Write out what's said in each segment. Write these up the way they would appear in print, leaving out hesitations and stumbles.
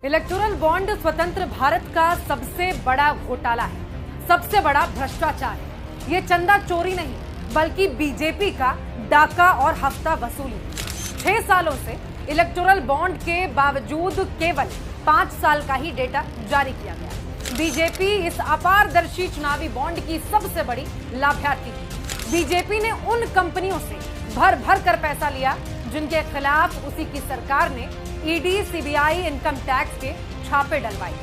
Electoral bond स्वतंत्र भारत का सबसे बड़ा घोटाला है, सबसे बड़ा भ्रष्टाचार है। ये चंदा चोरी नहीं बल्कि बीजेपी का डाका और हफ्ता वसूली। 6 सालों से इलेक्टोरल बॉन्ड के बावजूद केवल 5 साल का ही डेटा जारी किया गया। बीजेपी इस अपारदर्शी चुनावी बॉन्ड की सबसे बड़ी लाभार्थी थी। बीजेपी ने उन कंपनियों से भर भर कर पैसा लिया जिनके खिलाफ उसी की सरकार ने ईडी, सीबीआई, इनकम टैक्स के छापे डलवाए।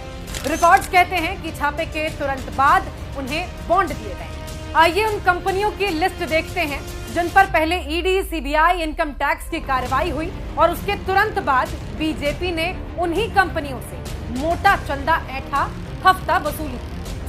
रिकॉर्ड्स कहते हैं कि छापे के तुरंत बाद उन्हें बॉन्ड दिए गए। आइए उन कंपनियों की लिस्ट देखते हैं जिन पर पहले ईडी, सीबीआई, इनकम टैक्स की कार्रवाई हुई और उसके तुरंत बाद बीजेपी ने उन्हीं कंपनियों से मोटा चंदा ऐंठा, हफ्ता वसूली।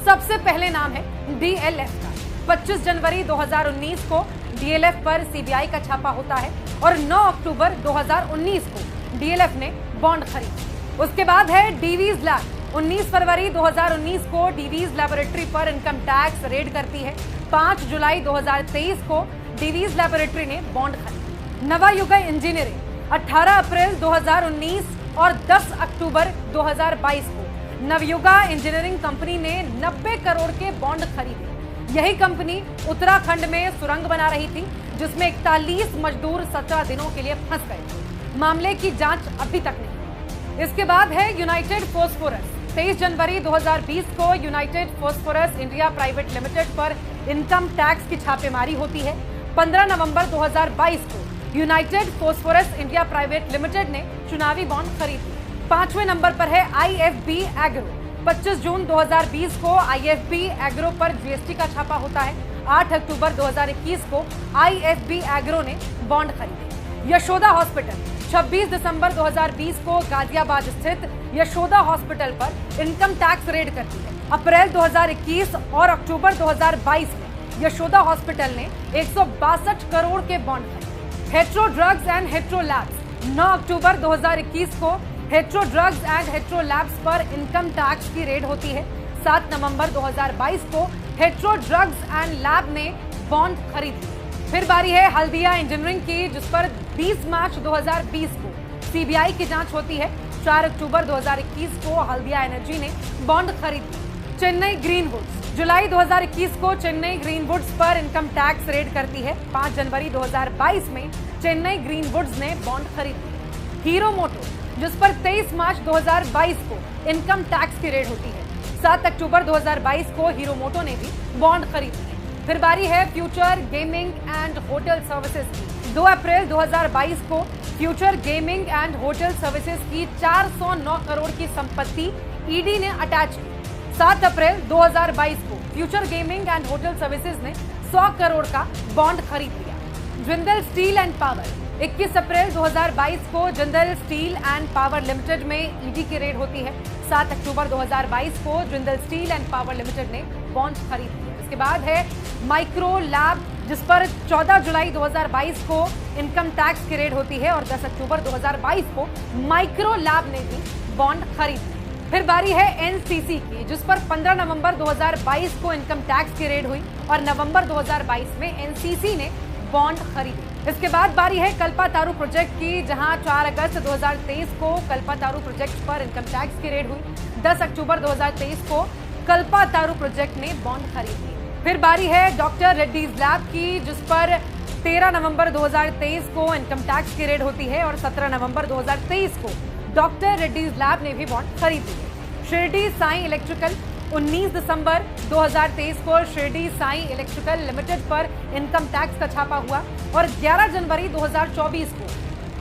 सबसे पहले नाम है डीएलएफ का। 25 जनवरी 2019 को डीएलएफ पर सीबीआई का छापा होता है और 9 अक्टूबर 2019 को डीएलएफ ने बॉन्ड खरीदी। उसके बाद है डीवीज लैब। 19 फरवरी 2019 को डीवीज लैबोरेटरी पर इनकम टैक्स रेड करती है। 5 जुलाई 2023 को डीवीज लैबोरेटरी ने बॉन्ड खरीदी। नवायुगा इंजीनियरिंग 18 अप्रैल 2019 और 10 अक्टूबर 2022 को नवयुगा इंजीनियरिंग कंपनी ने 90 करोड़ के बॉन्ड खरीदे। यही कंपनी उत्तराखंड में सुरंग बना रही थी जिसमें 41 मजदूर 17 दिनों के लिए फंस गए थे। मामले की जांच अभी तक नहीं हुई। इसके बाद है यूनाइटेड फॉस्फोरस। 23 जनवरी 2020 को United phosphorus India private limited पर इनकम टैक्स की छापेमारी होती है। 15 नवंबर 2022 को United phosphorus India private limited ने चुनावी बॉन्ड खरीदी। 5वें नंबर पर है आईएफबी एग्रो। 25 जून 2020 को आईएफबी एग्रो पर जीएसटी का छापा होता है। 8 अक्टूबर 2021 को आईएफबी एग्रो ने बॉन्ड खरीदे। यशोदा हॉस्पिटल 26 दिसंबर 2020 को गाजियाबाद स्थित यशोदा हॉस्पिटल पर इनकम टैक्स रेड करती है। अप्रैल 2021 और अक्टूबर 2022 में यशोदा हॉस्पिटल ने 162 करोड़ के बॉन्ड खरीदे। Hetero drugs and hetero labs 9 अक्टूबर 2021 को hetero drugs and hetero labs पर इनकम टैक्स की रेड होती है। 7 नवंबर 2022 को हेट्रो ड्रग्स एंड लैब ने बॉन्ड खरीदी। फिर बारी है हल्दिया इंजीनियरिंग की जिस पर 20 मार्च 2020 को सीबीआई की जांच होती है। 4 अक्टूबर 2021 को हल्दिया एनर्जी ने बॉन्ड खरीदी। चेन्नई ग्रीनवुड्स जुलाई 2021 को चेन्नई ग्रीनवुड्स पर इनकम टैक्स रेड करती है। 5 जनवरी 2022 में चेन्नई ग्रीनवुड्स ने बॉन्ड खरीदी। हीरो मोटो जिस पर 23 मार्च 2022 को इनकम टैक्स की रेड होती है। 7 अक्टूबर 2022 को हीरो मोटो ने भी बॉन्ड खरीदी है। फिर बारी है future gaming and hotel services की। 2 अप्रैल 2022 को future gaming and hotel services की 409 करोड़ की संपत्ति ईडी ने अटैच की। 7 अप्रैल 2022 को future gaming and hotel services ने 100 करोड़ का बॉन्ड खरीद लिया। जिंदल स्टील एंड पावर 21 अप्रैल 2022 को Jindal steel and power limited में ईडी की रेड होती है। 7 अक्टूबर 2022 को Jindal steel and power limited ने बॉन्ड खरीद लिया। इसके बाद है माइक्रो लैब जिस पर 14 जुलाई 2022 को इनकम टैक्स की रेड होती है और 10 अक्टूबर 2022 को माइक्रो लैब ने भी बॉन्ड खरीद लिया। फिर बारी है एनसीसी की जिस पर 15 नवंबर 2022 को इनकम टैक्स की रेड हुई और नवंबर 2022 में एनसीसी ने बॉन्ड खरीदे। इसके बाद बारी है कल्पातारू प्रोजेक्ट की जहां 4 अगस्त 2023 को कल्पातारू प्रोजेक्ट पर इनकम टैक्स की रेड हुई। 10 अक्टूबर 2023 को कल्पातारू प्रोजेक्ट ने बॉन्ड खरीद लिए। फिर बारी है डॉक्टर रेड्डीज लैब की जिस पर 13 नवंबर 2023 को इनकम टैक्स की रेड होती है और 17 नवंबर 2023 को डॉक्टर रेड्डीज लैब ने भी बॉन्ड खरीद लिए। शिरडी साई इलेक्ट्रिकल 19 दिसंबर 2023 को शिरडी साई इलेक्ट्रिकल लिमिटेड पर इनकम टैक्स का छापा हुआ और 11 जनवरी 2024 को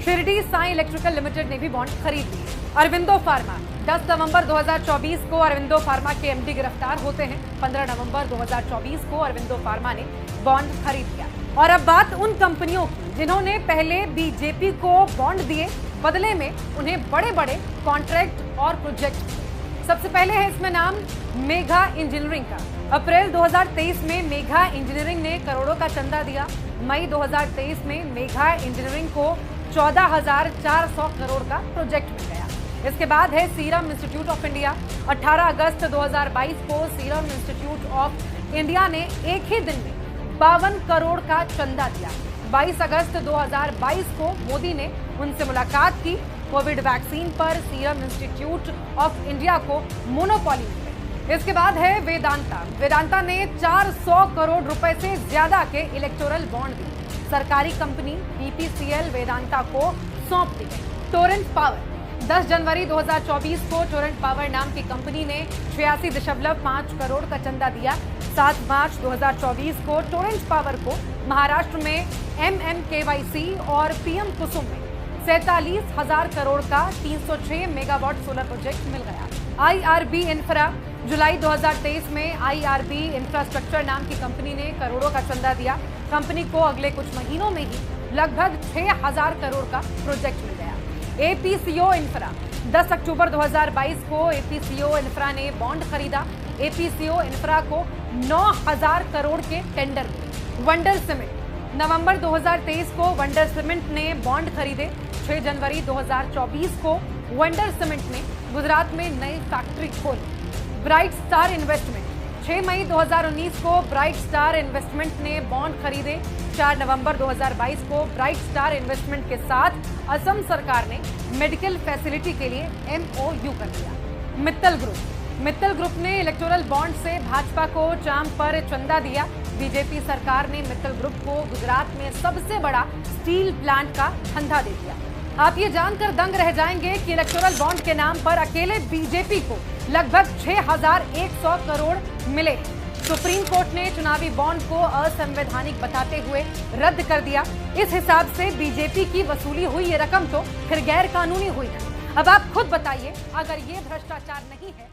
शिरडी साई इलेक्ट्रिकल लिमिटेड ने भी बॉन्ड खरीद लिए। अरविंदो फार्मा 10 नवंबर 2024 को अरविंदो फार्मा के एमडी गिरफ्तार होते हैं। 15 नवंबर 2024 को अरविंदो फार्मा ने बॉन्ड खरीद लिया। और अब बात उन कंपनियों की जिन्होंने पहले बीजेपी को बॉन्ड दिए, बदले में उन्हें बड़े बड़े कॉन्ट्रैक्ट और प्रोजेक्ट। सबसे पहले है इसमें नाम मेघा इंजीनियरिंग का। अप्रैल 2023 में मेघा इंजीनियरिंग ने करोड़ों का चंदा दिया। मई 2023 में मेघा इंजीनियरिंग को 14,400 करोड़ का प्रोजेक्ट मिल गया। इसके बाद है सीरम इंस्टीट्यूट ऑफ इंडिया। 18 अगस्त 2022 को सीरम इंस्टीट्यूट ऑफ इंडिया ने एक ही दिन में 52 करोड़ का चंदा दिया। 22 अगस्त 2022 को मोदी ने उनसे मुलाकात की कोविड वैक्सीन पर सीरम इंस्टीट्यूट ऑफ इंडिया को मोनोपोली मिले। इसके बाद है वेदांता। वेदांता ने 400 करोड़ रुपए से ज्यादा के इलेक्टोरल बॉन्ड दिए। सरकारी कंपनी बीपीसीएल वेदांता को सौंप दी गई। टोरेंट पावर 10 जनवरी 2024 को टोरेंट पावर नाम की कंपनी ने 86.5 करोड़ का चंदा दिया। 7 मार्च 2024 को टोरेंट पावर को महाराष्ट्र में MMKYC और पीएम कुसुम में 47,000 करोड़ का 306 मेगावाट सोलर प्रोजेक्ट मिल गया। IRB इंफ्रा जुलाई 2023 में IRB इंफ्रास्ट्रक्चर नाम की कंपनी ने करोड़ों का चंदा दिया। कंपनी को अगले कुछ महीनों में ही लगभग 6,000 करोड़ का प्रोजेक्ट मिल गया। APCO इंफ्रा 10 अक्टूबर 2022 को APCO इंफ्रा ने बॉन्ड खरीदा। APCO इंफ्रा को 9,000 करोड़ के टेंडर मिले। वंडर सीमेंट नवंबर 2023 को वंडर सीमेंट ने बॉन्ड खरीदे। 6 जनवरी 2024 को वंडर सीमेंट ने गुजरात में नई फैक्ट्री खोली। ब्राइट स्टार इन्वेस्टमेंट 6 मई 2019 को ब्राइट स्टार इन्वेस्टमेंट ने बॉन्ड खरीदे। 4 नवंबर 2022 को ब्राइट स्टार इन्वेस्टमेंट के साथ असम सरकार ने मेडिकल फैसिलिटी के लिए MOU कर दिया। मित्तल ग्रुप ने इलेक्टोरल बॉन्ड से भाजपा को चाम पर चंदा दिया। बीजेपी सरकार ने मित्तल ग्रुप को गुजरात में सबसे बड़ा स्टील प्लांट का धंधा दे दिया। आप ये जानकर दंग रह जाएंगे कि इलेक्टोरल बॉन्ड के नाम पर अकेले बीजेपी को लगभग 6,100 करोड़ मिले। सुप्रीम कोर्ट ने चुनावी बॉन्ड को असंवैधानिक बताते हुए रद्द कर दिया। इस हिसाब से बीजेपी की वसूली हुई ये रकम तो फिर गैर कानूनी हुई है। अब आप खुद बताइए, अगर ये भ्रष्टाचार नहीं है